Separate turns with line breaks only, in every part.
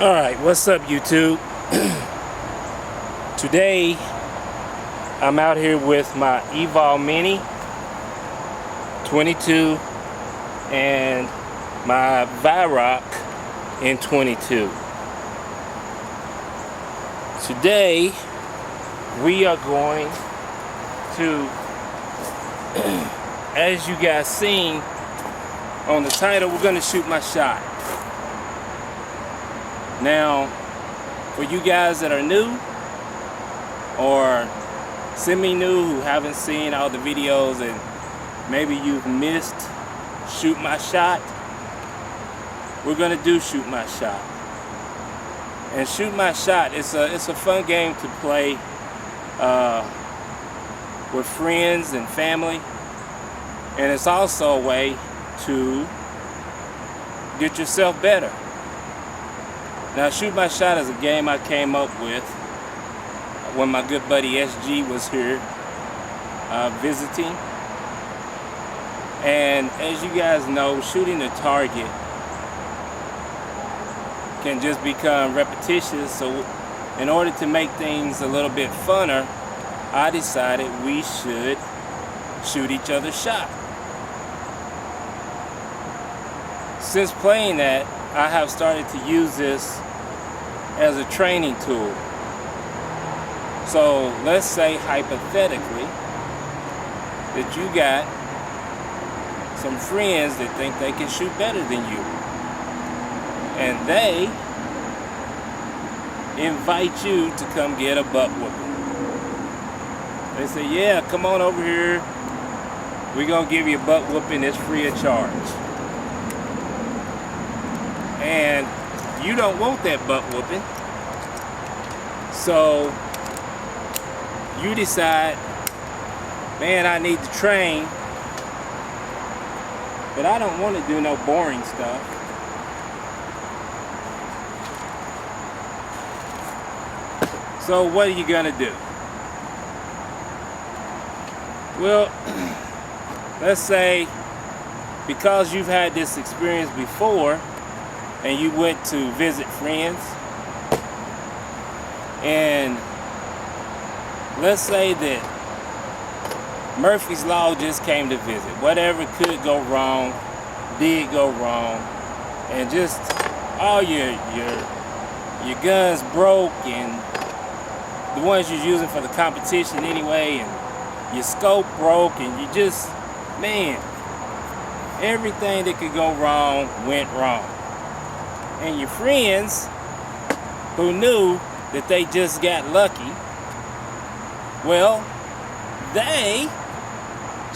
Alright, what's up YouTube? Today I'm out here with my Vevor Mini 22 and my Vevor in 22. Today we are going to, as you guys seen on the title, we're going to shoot my shot. Now, for you guys that are new or semi-new who haven't seen all the videos and maybe you've missed Shoot My Shot, we're gonna do Shoot My Shot. And Shoot My Shot, it's a fun game to play with friends and family, and it's also a way to get yourself better. Now, Shoot My Shot is a game I came up with when my good buddy SG was here visiting. And as you guys know, shooting a target can just become repetitious. So in order to make things a little bit funner, I decided we should shoot each other's shot. Since playing that, I have started to use this as a training tool. So let's say hypothetically that you got some friends that think they can shoot better than you, and they invite you to come get a butt whooping. They say, yeah, come on over here, we're gonna give you a butt whooping, it's free of charge. And you don't want that butt whooping, so you decide, man, I need to train, but I don't want to do no boring stuff. So what are you gonna do? Well, let's say because you've had this experience before and you went to visit friends, and let's say that Murphy's Law just came to visit. Whatever could go wrong did go wrong, and just all your guns broke, and the ones you're using for the competition anyway, and your scope broke, and you just, man, everything that could go wrong went wrong. And your friends who knew that they just got lucky, well, they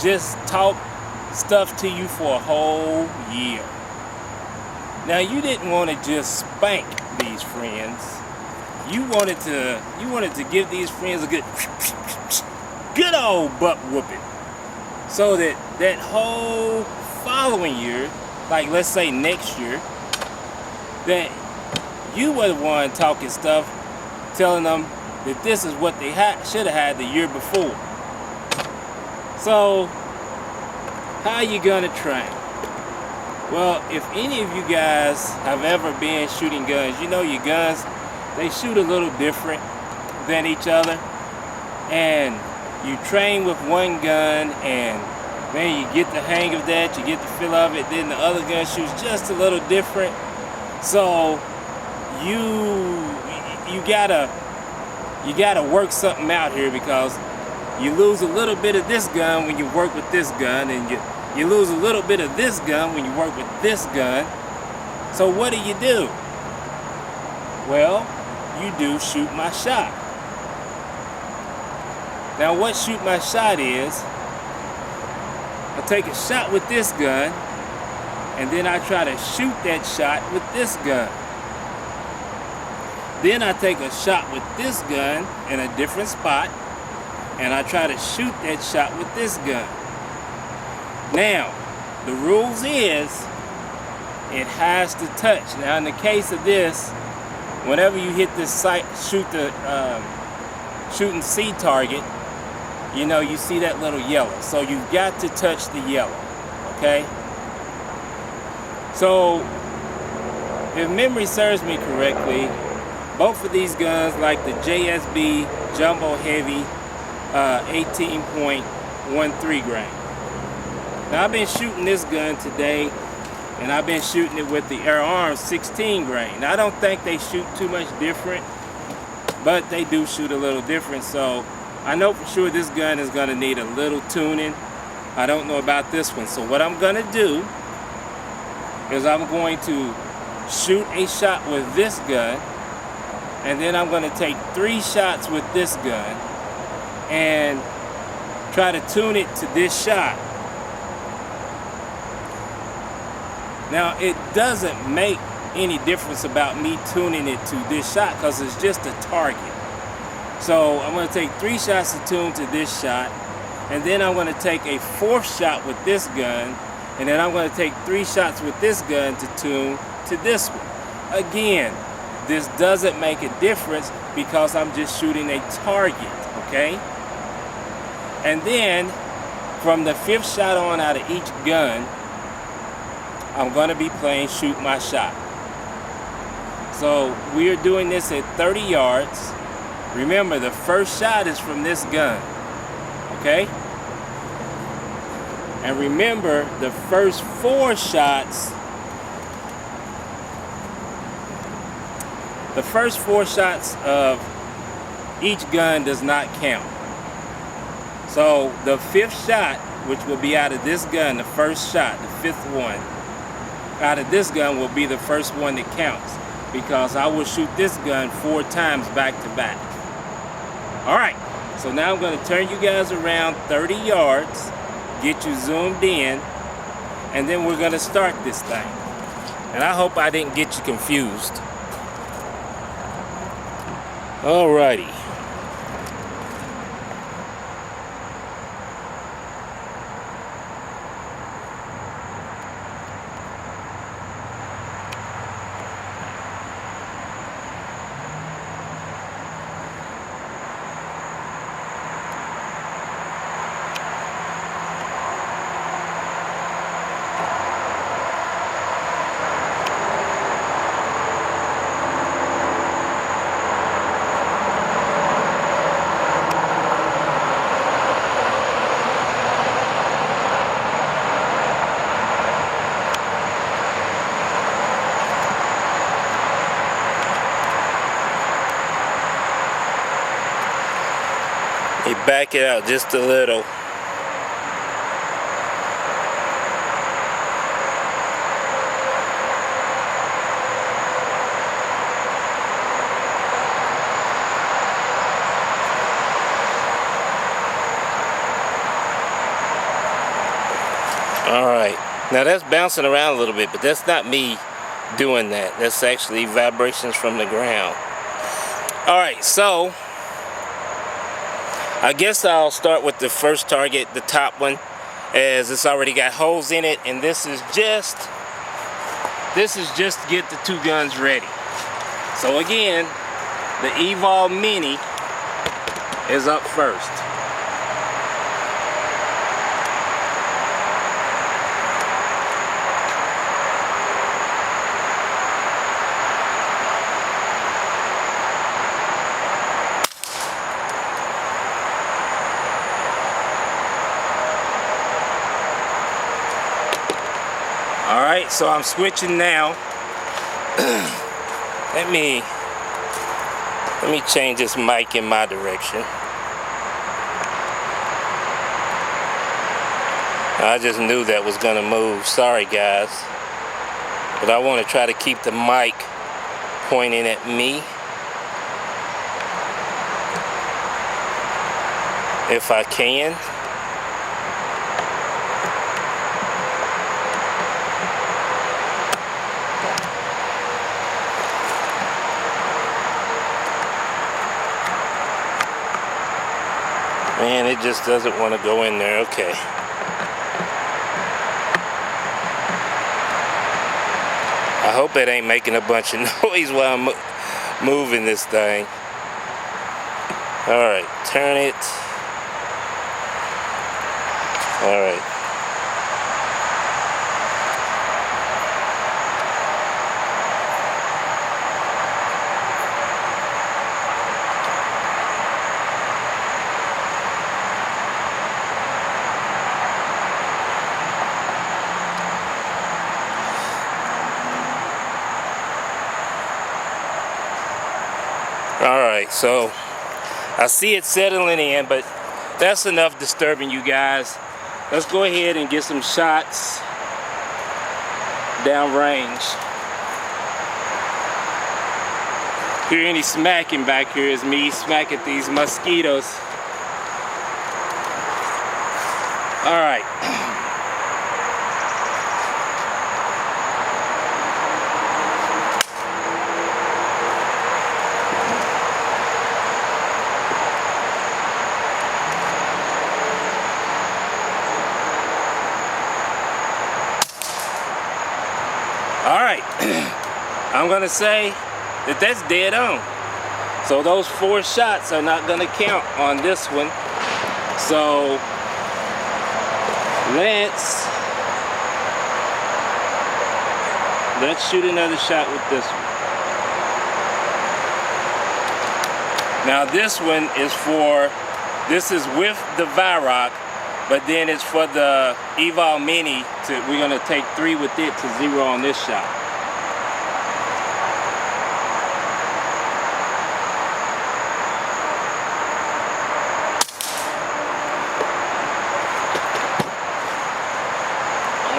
just talk stuff to you for a whole year. Now, you didn't want to just spank these friends. You wanted to give these friends a good old butt whooping, so that whole following year, like let's say next year, that you were the one talking stuff, telling them that this is what they should have had the year before. So, how are you gonna train? Well, if any of you guys have ever been shooting guns, you know your guns, they shoot a little different than each other. And you train with one gun, and man, you get the hang of that, you get the feel of it, then the other gun shoots just a little different. So you gotta work something out here, because you lose a little bit of this gun when you work with this gun, and you lose a little bit of this gun when you work with this gun. So what do? Well, you do Shoot My Shot. Now, what Shoot My Shot is, I take a shot with this gun, and then I try to shoot that shot with this gun. Then I take a shot with this gun in a different spot, and I try to shoot that shot with this gun. Now, the rules is, it has to touch. Now, in the case of this, whenever you hit this sight, shooting C target, you know, you see that little yellow. So you've got to touch the yellow, okay? So if memory serves me correctly, both of these guns, like the JSB Jumbo Heavy 18.13 grain. Now I've been shooting this gun today, and I've been shooting it with the Air Arms 16 grain. Now, I don't think they shoot too much different, but they do shoot a little different. So I know for sure this gun is going to need a little tuning. I don't know about this one. So what I'm going to do is I'm going to shoot a shot with this gun, and then I'm going to take 3 shots with this gun and try to tune it to this shot. Now, it doesn't make any difference about me tuning it to this shot because it's just a target. So I'm going to take 3 shots to tune to this shot, and then I'm going to take a 4th shot with this gun, and then I'm going to take 3 shots with this gun to tune to this one. Again, this doesn't make a difference because I'm just shooting a target, okay? And then from the 5th shot on out of each gun, I'm going to be playing shoot my shot. So we are doing this at 30 yards. Remember, the first shot is from this gun, okay? And remember, the first 4 shots, of each gun does not count. So the 5th shot, which will be out of this gun, the first shot, the 5th one, out of this gun will be the first one that counts, because I will shoot this gun 4 times back to back. Alright, so now I'm going to turn you guys around 30 yards, get you zoomed in, and then we're going to start this thing. And I hope I didn't get you confused. Alrighty. You back it out just a little. Alright, now that's bouncing around a little bit, but that's not me doing that. That's actually vibrations from the ground. Alright, so I guess I'll start with the first target, the top one, as it's already got holes in it, and this is just to get the 2 guns ready. So again, the Evol Mini is up first. Alright, so I'm switching now. Let me change this mic in my direction. I just knew that was gonna move. Sorry guys. But I want to try to keep the mic pointing at me, if I can. Man, it just doesn't want to go in there. Okay. I hope it ain't making a bunch of noise while I'm moving this thing. Alright, turn it. Alright. Alright, so I see it settling in, but that's enough disturbing you guys. Let's go ahead and get some shots downrange. Hear any smacking back here is me smacking these mosquitoes. Alright. Alright, I'm gonna say that that's dead on. So those 4 shots are not gonna count on this one. So let's shoot another shot with this one. Now this one is this is with the Vevor, but then it's for the Vevor Mini. We're gonna take 3 with it to 0 on this shot.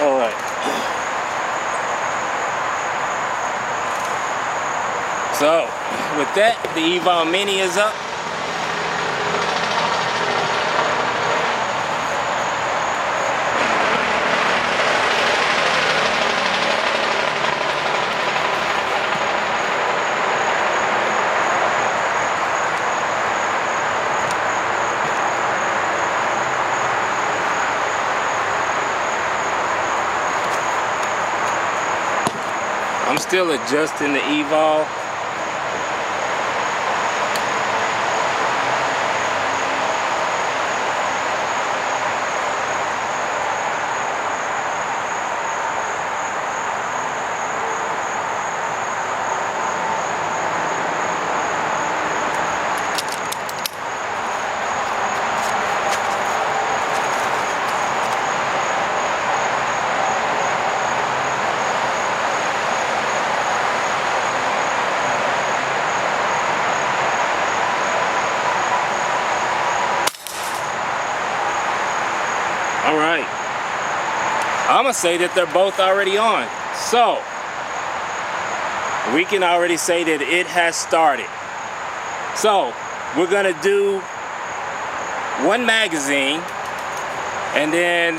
All right. So with that, the Vevor Mini is up. I'm still adjusting the Vevor. All right, I'm gonna say that they're both already on. So we can already say that it has started. So we're gonna do 1 magazine and then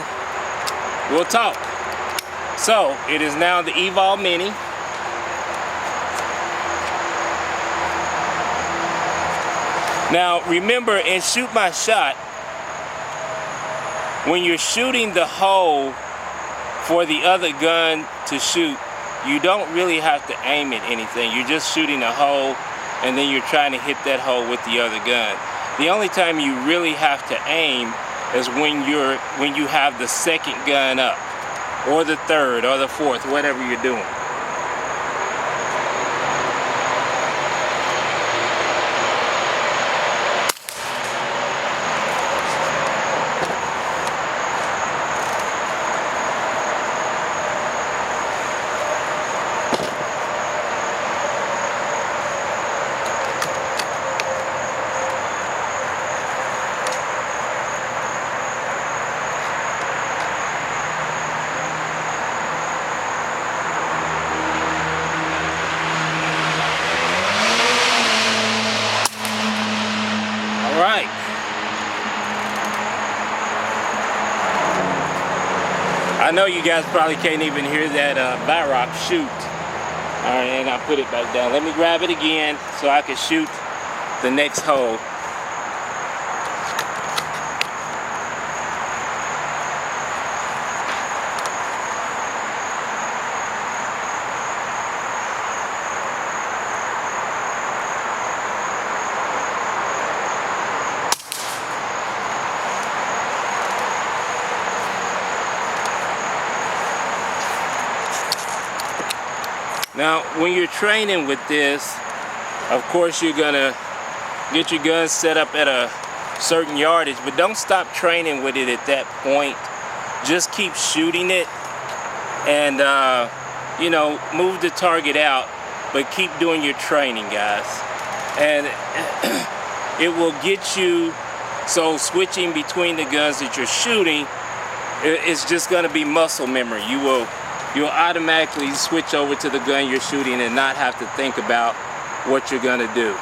we'll talk. So it is now the Vevor Mini. Now remember, in Shoot My Shot, when you're shooting the hole for the other gun to shoot, you don't really have to aim at anything. You're just shooting a hole and then you're trying to hit that hole with the other gun. The only time you really have to aim is when you have the second gun up, or the third, or the fourth, whatever you're doing. Right. I know you guys probably can't even hear that Vevor shoot. All right, and I put it back down. Let me grab it again so I can shoot the next hole. Now, when you're training with this, of course you're gonna get your gun set up at a certain yardage, but don't stop training with it at that point. Just keep shooting it and you know, move the target out, but keep doing your training, guys. and it will get you, so switching between the guns that you're shooting, it's just going to be muscle memory. You'll automatically switch over to the gun you're shooting and not have to think about what you're going to do.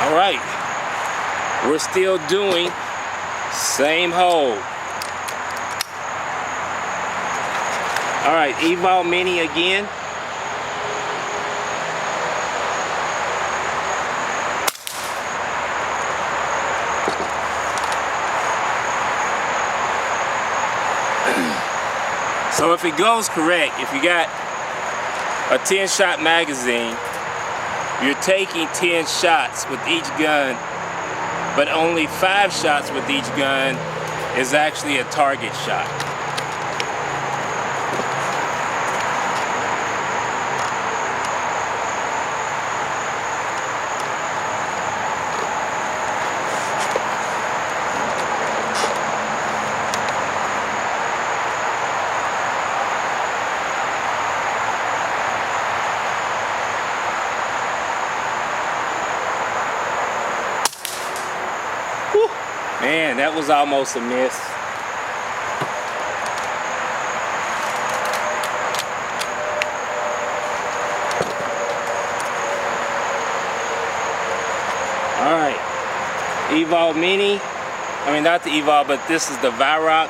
All right, we're still doing same hole. All right, Vevor Mini again. So if it goes correct, if you got a 10-shot magazine, you're taking 10 shots with each gun, but only 5 shots with each gun is actually a target shot. Man, that was almost a miss. All right, Vevor Mini. I mean, not the Vevor, but this is the Vevor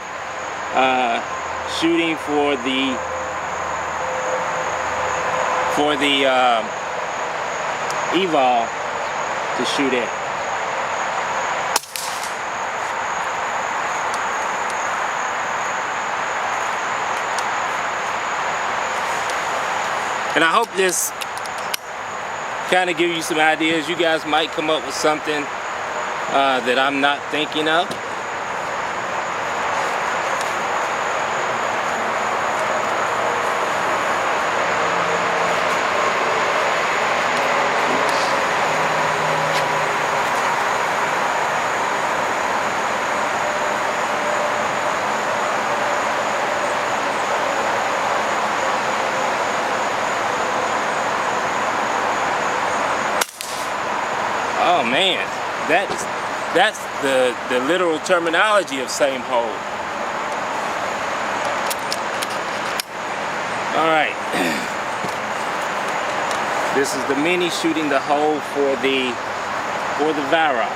shooting for the Vevor to shoot at. And I hope this kind of gives you some ideas. You guys might come up with something that I'm not thinking of. Oh man, that's the literal terminology of same hole. All right, this is the Mini shooting the hole for the Vevor.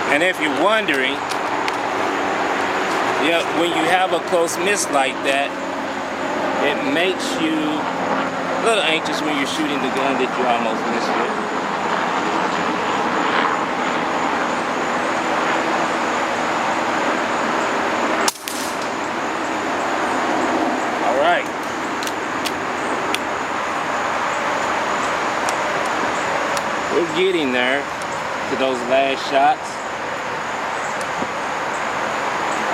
And if you're wondering, yeah, when you have a close miss like that, it makes you a little anxious when you're shooting the gun that you almost missed with. All right. We're getting there to those last shots.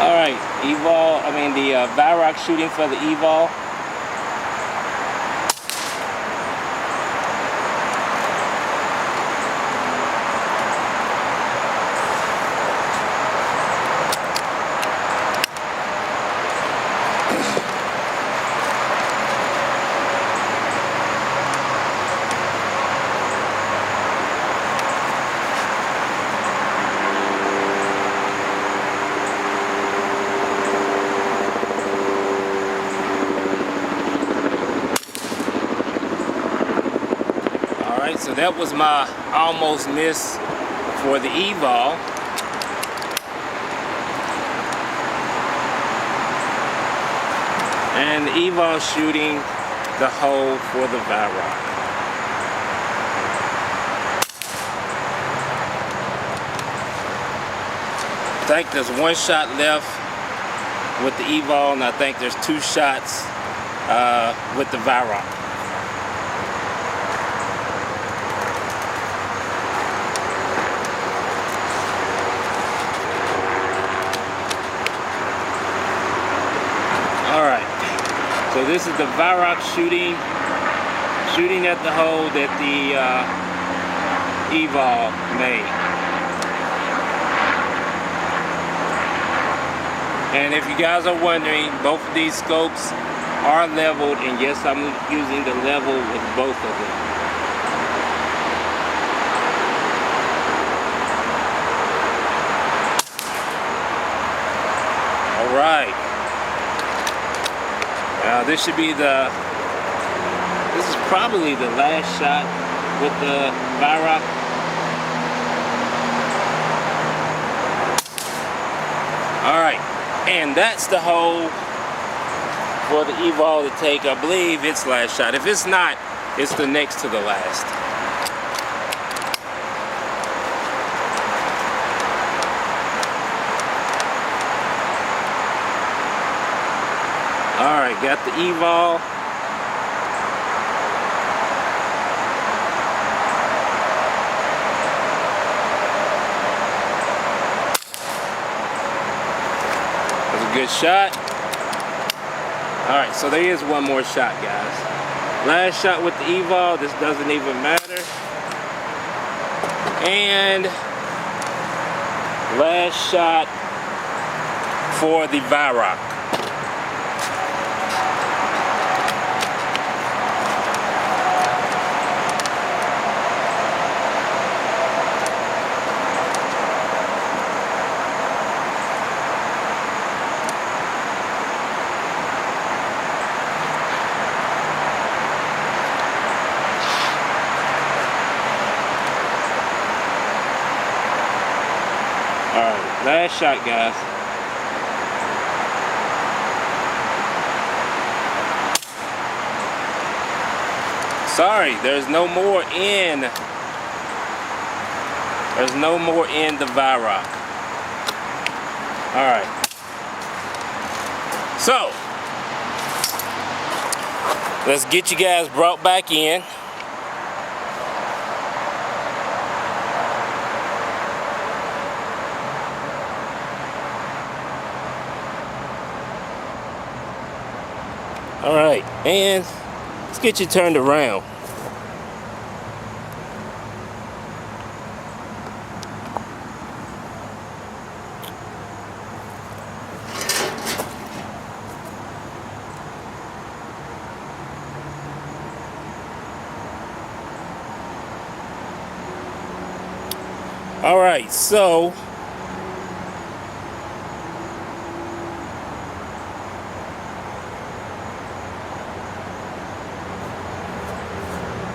All right, the Vevor shooting for the Vevor. So that was my almost miss for the Vevor. And the Vevor shooting the hole for the Vevor. I think there's 1 shot left with the Vevor, and I think there's 2 shots with the Vevor. So this is the Vevor shooting at the hole that the Vevor made. And if you guys are wondering, both of these scopes are leveled, and yes, I'm using the level with both of them. All right. Now this should be this is probably the last shot with the Vevor. All right, and that's the hole for the Vevor to take. I believe it's last shot. If it's not, it's the next to the last. All right, got the Vevor. That's a good shot. All right, so there is one more shot, guys. Last shot with the Vevor. This doesn't even matter. And last shot for the Vevor. Alright, last shot, guys. Sorry, there's no more in. There's no more in the Vevor. Alright. So, let's get you guys brought back in. All right, and let's get you turned around. All right, so